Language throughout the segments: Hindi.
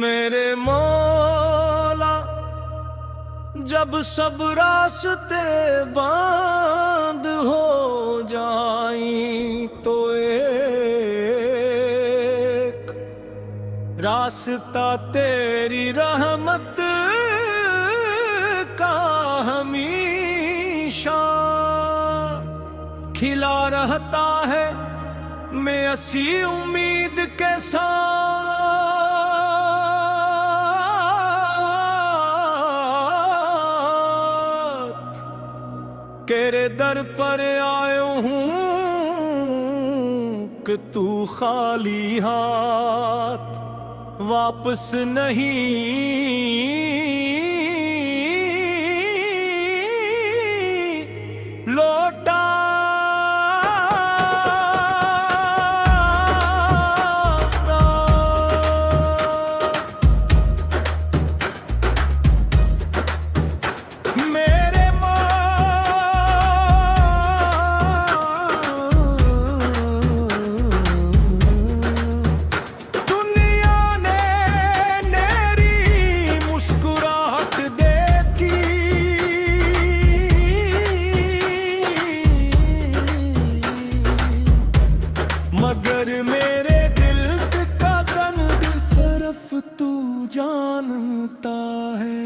मेरे मौला जब सब रास्ते बंद हो जाएं तो एक रास्ता तेरी रहमत का हमेशा खिला रहता है। मैं ऐसी उम्मीद के साथ तेरे दर पर आयो हूँ कि तू खाली हाथ वापस नहीं लौटा। मगर मेरे दिल का दर्द सिर्फ तू जानता है।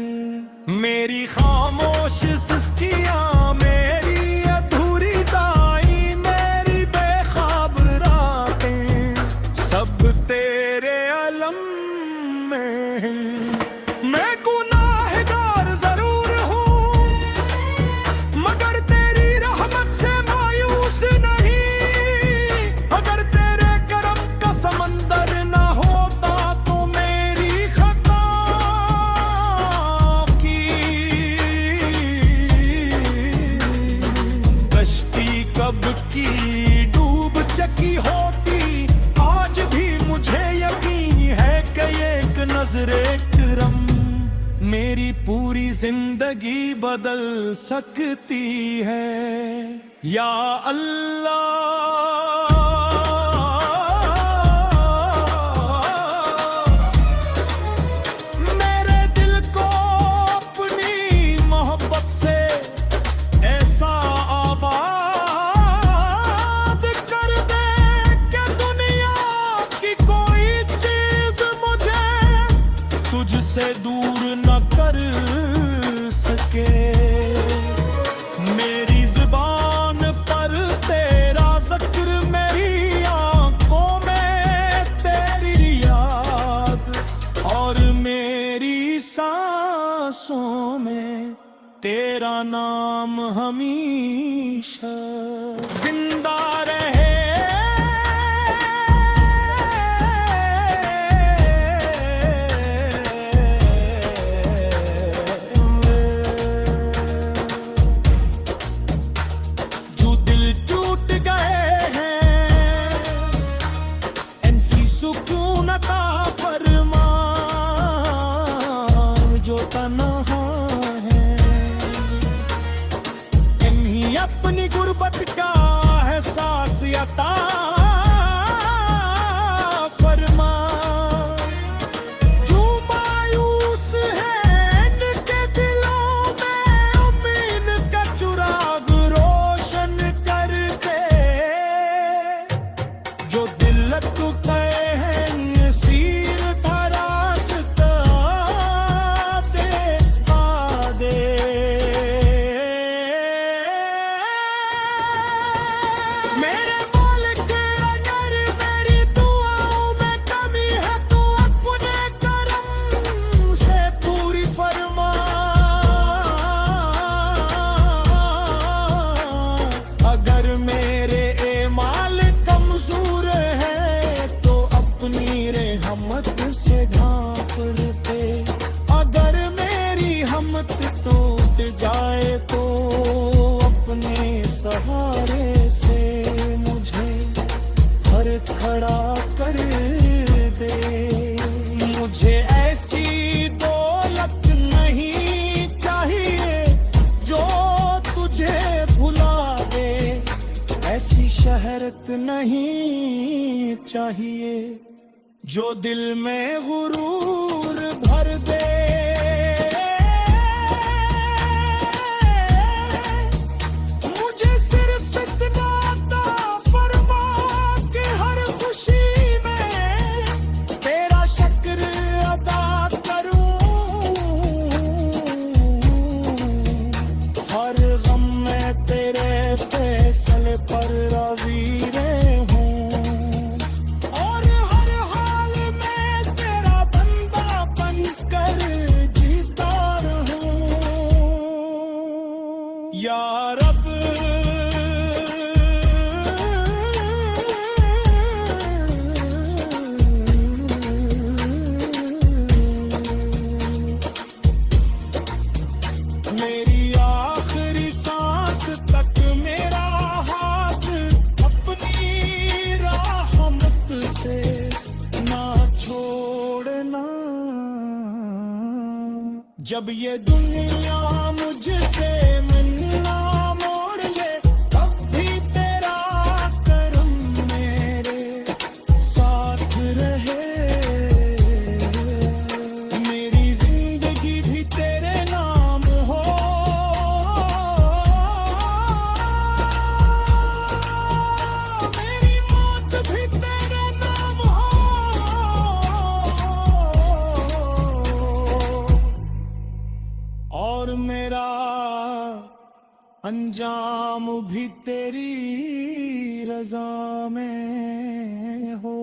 मेरी खामोश सिस्कियां, मेरी अधूरी दाई, मेरी बेख्वाब रातें सब तेरे अलम में हैं। मैं गुनाहगार जरूर हूँ मगर तेरी रहमत से मायूस नहीं। अगर तेरे करम का समंदर ना होता तो मेरी खता की कश्ती कब की डूब चुकी होती। आज भी मुझे यकीन है कि एक नजरे करम मेरी पूरी जिंदगी बदल सकती है। या अल्लाह मेरे दिल को अपनी मोहब्बत से ऐसा आबाद कर दे कि दुनिया की कोई चीज मुझे तुझसे दूर न कर सके। मेरी जुबान पर तेरा जिक्र, मेरी आंखों में तेरी याद और मेरी सांसों में तेरा नाम हमेशा जिंदा रहे। जो दिल टूट गए हैं इनकी सुकून अता फरमा। जो तन्हा है इन्हीं अपनी गुर्बत का एहसास अता फरमा। जो मायूस है इनके दिलों में उम्मीद का चिराग रोशन कर दे। जो दिल टूटे हैं नसीर था रास्ता दे आ दे। मेरे मालिक अगर मेरी दुआओं में कमी है तो अपने करम से पूरी फरमा। अगर मेरे एमाल कमजोर है तो अपनी रहमत से ढांप दे। अगर मेरी हिम्मत टूट जाए तो अपने सहारे से मुझे हर खड़ा कर दे। मुझे ऐसी दौलत नहीं चाहिए जो तुझे भुला दे। ऐसी शहरत नहीं चाहिए जो दिल में गुरूर जब ये दुनिया मुझसे मन्ना मोड़ ले, तब भी तेरा करम मेरे साथ रहे। मेरी जिंदगी भी तेरे नाम हो, मेरी मौत भी तेरे नाम हो, और मेरा अंजाम भी तेरी रजा में हो।